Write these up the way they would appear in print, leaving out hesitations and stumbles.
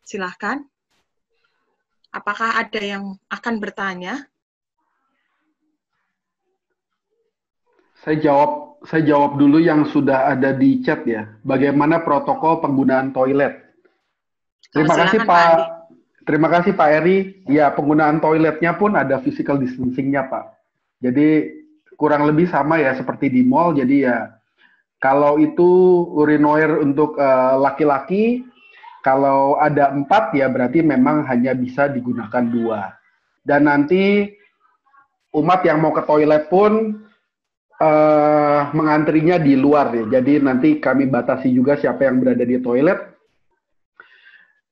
Silahkan. Apakah ada yang akan bertanya? Saya jawab dulu yang sudah ada di chat ya. Bagaimana protokol penggunaan toilet? Terima kasih Silakan Pak Andi. Terima kasih Pak Eri. Ya, penggunaan toiletnya pun ada physical distancing-nya Pak. Jadi kurang lebih sama ya seperti di mall. Jadi ya kalau itu urinoir untuk laki-laki, kalau ada 4 ya berarti memang hanya bisa digunakan 2. Dan nanti umat yang mau ke toilet pun mengantrinya di luar ya. Jadi nanti kami batasi juga siapa yang berada di toilet.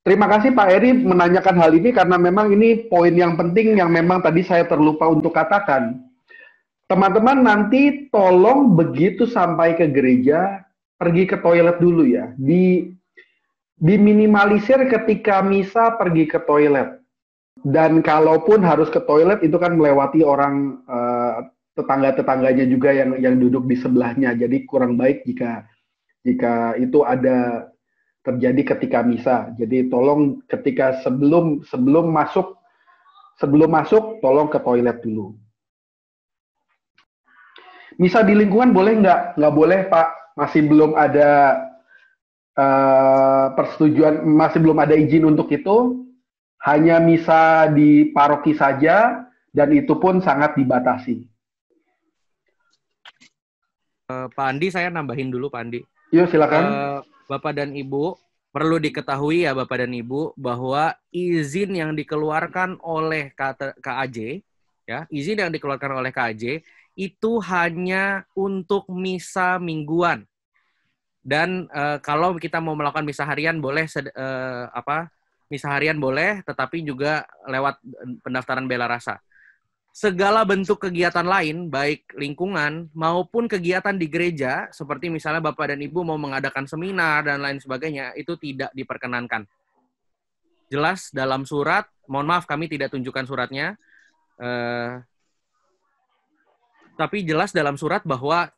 Terima kasih Pak Eri menanyakan hal ini karena memang ini poin yang penting yang memang tadi saya terlupa untuk katakan. Teman-teman nanti tolong begitu sampai ke gereja, pergi ke toilet dulu ya. Diminimalisir ketika misa pergi ke toilet. Dan kalaupun harus ke toilet itu kan melewati orang tetangga-tetangganya juga yang duduk di sebelahnya. Jadi kurang baik jika itu ada terjadi ketika misa. Jadi tolong ketika sebelum masuk tolong ke toilet dulu. Misa di lingkungan boleh nggak? Nggak boleh Pak. Masih belum ada persetujuan, masih belum ada izin untuk itu. Hanya misa di paroki saja dan itu pun sangat dibatasi. Pak Andi, saya nambahin dulu Pak Andi. Yuk silakan. Bapak dan Ibu, perlu diketahui ya Bapak dan Ibu bahwa izin yang dikeluarkan oleh KAJ, ya, izin yang dikeluarkan oleh KAJ itu hanya untuk misa mingguan. Dan kalau kita mau melakukan misa harian boleh misa harian boleh, tetapi juga lewat pendaftaran bela rasa. Segala bentuk kegiatan lain, baik lingkungan maupun kegiatan di gereja, seperti misalnya Bapak dan Ibu mau mengadakan seminar dan lain sebagainya, itu tidak diperkenankan. Jelas dalam surat, mohon maaf kami tidak tunjukkan suratnya, tapi jelas dalam surat bahwa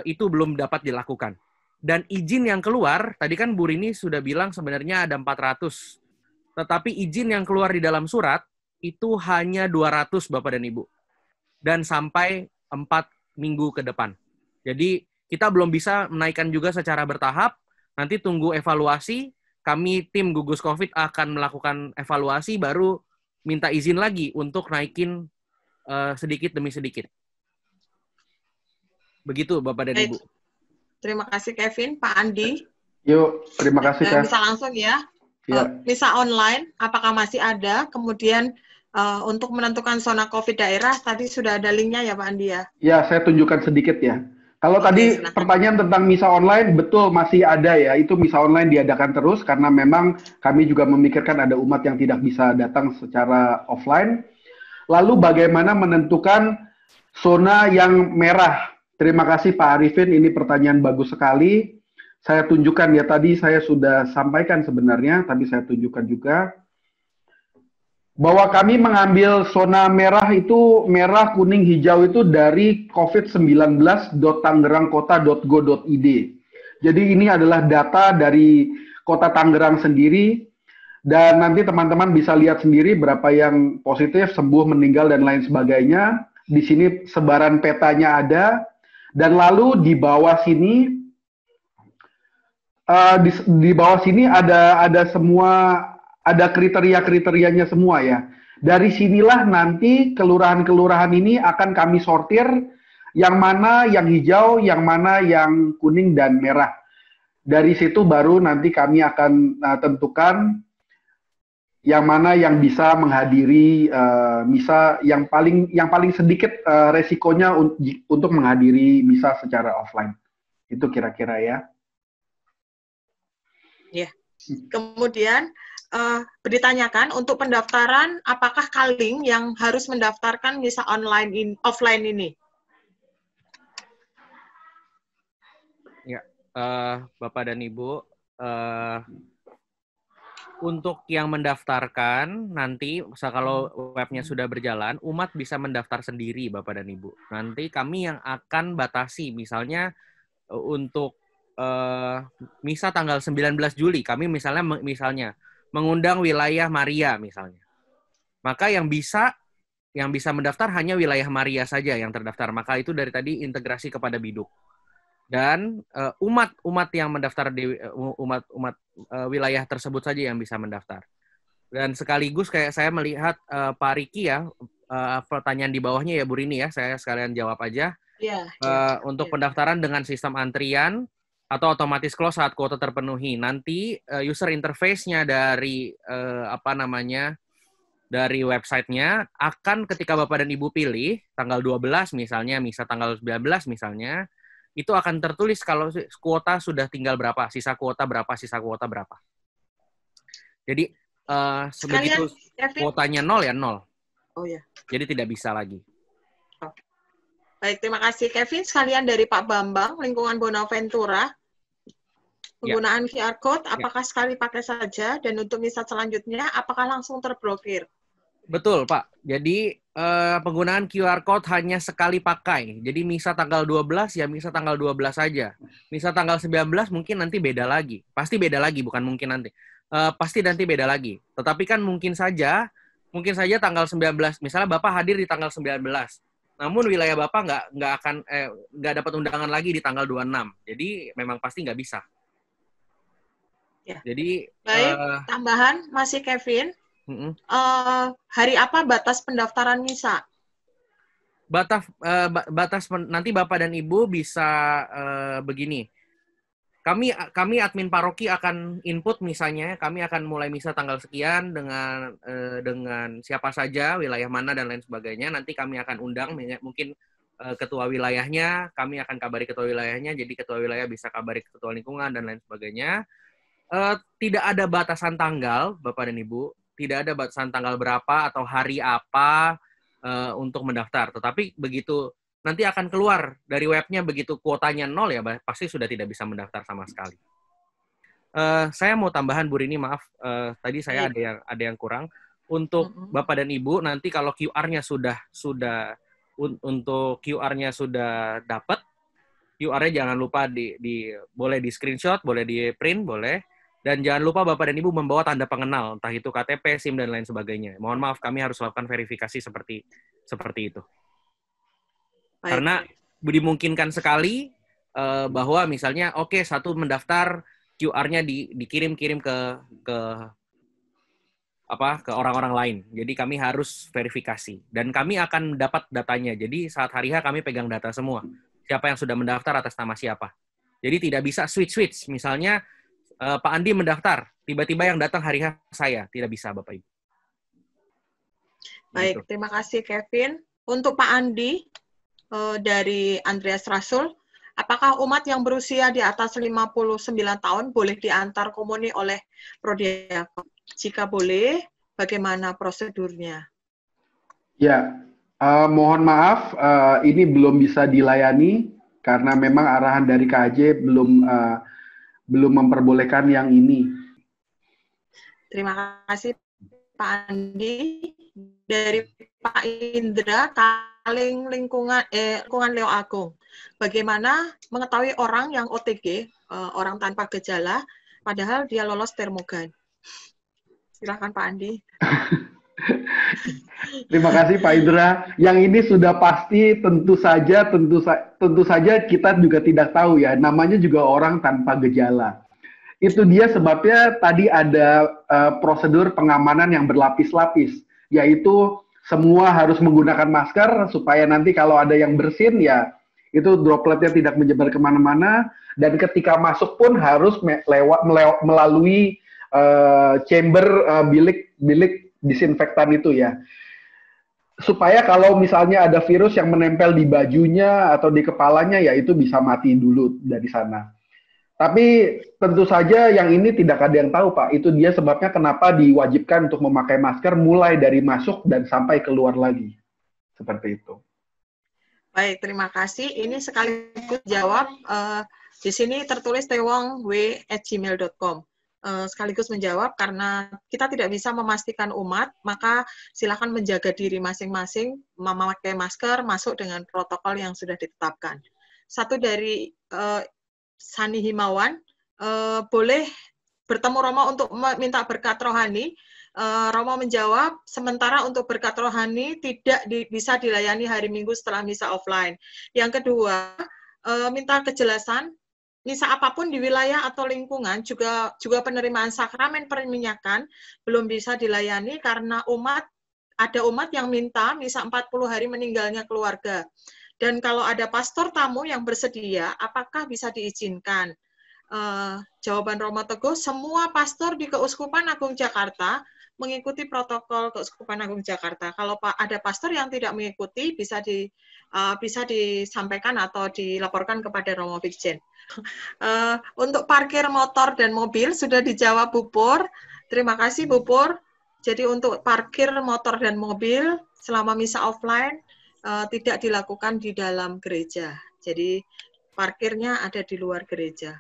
itu belum dapat dilakukan. Dan izin yang keluar, tadi kan Bu Rini sudah bilang sebenarnya ada 400, tetapi izin yang keluar di dalam surat, itu hanya 200 Bapak dan Ibu. Dan sampai 4 minggu ke depan. Jadi kita belum bisa menaikkan juga secara bertahap. Nanti tunggu evaluasi. Kami tim Gugus COVID akan melakukan evaluasi baru minta izin lagi untuk naikin sedikit demi sedikit. Begitu Bapak dan Ibu. Terima kasih Kevin. Pak Andi. Yuk, terima kasih Kak. Bisa langsung ya. Misa online, apakah masih ada? Kemudian untuk menentukan zona COVID daerah, tadi sudah ada linknya ya Pak Andi ya? Ya, saya tunjukkan sedikit ya. Kalau tadi silahkan. Pertanyaan tentang misa online, betul masih ada ya. Itu misa online diadakan terus karena memang kami juga memikirkan ada umat yang tidak bisa datang secara offline. Lalu bagaimana menentukan zona yang merah? Terima kasih Pak Arifin, ini pertanyaan bagus sekali. Saya tunjukkan ya, tadi saya sudah sampaikan sebenarnya, tapi saya tunjukkan juga. Bahwa kami mengambil zona merah itu, merah, kuning, hijau itu dari covid19.tangerangkota.go.id. Jadi ini adalah data dari Kota Tangerang sendiri, dan nanti teman-teman bisa lihat sendiri berapa yang positif, sembuh, meninggal, dan lain sebagainya. Di sini sebaran petanya ada, dan lalu di bawah sini, di bawah sini ada semua, ada kriteria-kriterianya semua ya. Dari sinilah nanti kelurahan-kelurahan ini akan kami sortir yang mana yang hijau, yang mana yang kuning dan merah. Dari situ baru nanti kami akan tentukan yang mana yang bisa menghadiri misa yang paling sedikit resikonya untuk menghadiri misa secara offline. Itu kira-kira ya. Ya. Kemudian ditanyakan untuk pendaftaran, apakah Kalling yang harus mendaftarkan misa offline ini? Ya, Bapak dan Ibu, untuk yang mendaftarkan nanti kalau webnya sudah berjalan, umat bisa mendaftar sendiri Bapak dan Ibu. Nanti kami yang akan batasi, misalnya untuk misa tanggal 19 Juli, kami misalnya mengundang wilayah Maria misalnya. Maka yang bisa mendaftar hanya wilayah Maria saja yang terdaftar. Maka itu dari tadi integrasi kepada Biduk. Dan umat yang mendaftar di wilayah tersebut saja yang bisa mendaftar. Dan sekaligus kayak saya melihat Pak Riki ya, pertanyaan di bawahnya ya Bu Rini ya, saya sekalian jawab aja. Untuk pendaftaran dengan sistem antrian atau otomatis close saat kuota terpenuhi. Nanti user interface-nya dari dari websitenya akan ketika Bapak dan Ibu pilih tanggal 12 misalnya, misa tanggal 19 misalnya, itu akan tertulis kalau kuota sudah tinggal berapa, sisa kuota berapa. Jadi sebegitu kuotanya 0 ya 0. Oh ya. Jadi tidak bisa lagi. Baik, terima kasih Kevin. Sekalian dari Pak Bambang, lingkungan Bonaventura. Penggunaan QR Code, apakah sekali pakai saja? Dan untuk misa selanjutnya, apakah langsung terblokir? Betul, Pak. Jadi, penggunaan QR Code hanya sekali pakai. Jadi, misa tanggal 12, ya misa tanggal 12 saja. Misa tanggal 19 mungkin nanti beda lagi. Pasti beda lagi, bukan mungkin nanti. Pasti nanti beda lagi. Tetapi kan mungkin saja tanggal 19, misalnya Bapak hadir di tanggal 19. Namun wilayah Bapak nggak dapat undangan lagi di tanggal 26. Jadi, memang pasti nggak bisa. Ya. Jadi baik, tambahan masih Kevin. Hari apa batas pendaftaran misa? Nanti Bapak dan Ibu bisa begini. Kami admin paroki akan input misalnya, kami akan mulai misa tanggal sekian dengan siapa saja, wilayah mana dan lain sebagainya. Nanti kami akan undang mungkin ketua wilayahnya, kami akan kabari ketua wilayahnya, jadi ketua wilayah bisa kabari ketua lingkungan dan lain sebagainya. Tidak ada batasan tanggal, Bapak dan Ibu. Tidak ada batasan tanggal berapa atau hari apa untuk mendaftar. Tetapi begitu nanti akan keluar dari webnya, begitu kuotanya 0 ya, pasti sudah tidak bisa mendaftar sama sekali. Saya mau tambahan Bu Rini, maaf. Tadi saya ada yang kurang. Untuk Bapak dan Ibu, nanti kalau QR-nya untuk QR-nya sudah dapat, QR-nya jangan lupa boleh di screenshot, boleh di print, boleh. Dan jangan lupa Bapak dan Ibu membawa tanda pengenal, entah itu KTP, SIM, dan lain sebagainya. Mohon maaf, kami harus lakukan verifikasi seperti itu. Baik. Karena dimungkinkan sekali bahwa misalnya, satu mendaftar, QR-nya dikirim ke orang-orang lain. Jadi kami harus verifikasi. Dan kami akan dapat datanya. Jadi saat hari H kami pegang data semua. Siapa yang sudah mendaftar atas nama siapa. Jadi tidak bisa switch. Misalnya, Pak Andi mendaftar, tiba-tiba yang datang hari H saya. Tidak bisa, Bapak Ibu. Baik, terima kasih Kevin. Untuk Pak Andi, dari Andreas Rasul, apakah umat yang berusia di atas 59 tahun boleh diantar komuni oleh prodiakon? Jika boleh, bagaimana prosedurnya? Ya, mohon maaf, ini belum bisa dilayani, karena memang arahan dari KAJ belum memperbolehkan yang ini. Terima kasih Pak Andi. Dari Pak Indra, Kaling lingkungan Leo Agung. Bagaimana mengetahui orang yang OTG, orang tanpa gejala, padahal dia lolos termogan? Silakan Pak Andi. Terima kasih Pak Indra. Yang ini sudah pasti tentu saja kita juga tidak tahu ya. Namanya juga orang tanpa gejala. Itu dia sebabnya tadi ada prosedur pengamanan yang berlapis-lapis, yaitu semua harus menggunakan masker supaya nanti kalau ada yang bersin ya itu dropletnya tidak menyebar kemana-mana, dan ketika masuk pun harus melalui chamber bilik disinfektan itu ya. Supaya kalau misalnya ada virus yang menempel di bajunya atau di kepalanya, ya itu bisa mati dulu dari sana. Tapi tentu saja yang ini tidak ada yang tahu, Pak. Itu dia sebabnya kenapa diwajibkan untuk memakai masker mulai dari masuk dan sampai keluar lagi. Seperti itu. Baik, terima kasih. Ini sekaligus jawab. Di sini tertulis tewongw@gmail.com. Sekaligus menjawab, karena kita tidak bisa memastikan umat, maka silakan menjaga diri masing-masing, memakai masker, masuk dengan protokol yang sudah ditetapkan. Satu dari Sani Himawan, boleh bertemu Romo untuk minta berkat rohani, Romo menjawab, sementara untuk berkat rohani tidak bisa dilayani hari Minggu setelah misa offline. Yang kedua, minta kejelasan, misa apapun di wilayah atau lingkungan, juga penerimaan sakramen perminyakan belum bisa dilayani karena ada umat yang minta misa 40 hari meninggalnya keluarga. Dan kalau ada pastor tamu yang bersedia, apakah bisa diizinkan? Jawaban Romo Teguh, semua pastor di Keuskupan Agung Jakarta mengikuti protokol Keuskupan Agung Jakarta. Kalau ada pastor yang tidak mengikuti, bisa disampaikan atau dilaporkan kepada Romo Vikjen. Untuk parkir motor dan mobil sudah dijawab Bu Pur. Terima kasih Bu Pur. Jadi untuk parkir motor dan mobil selama misa offline tidak dilakukan di dalam gereja. Jadi parkirnya ada di luar gereja.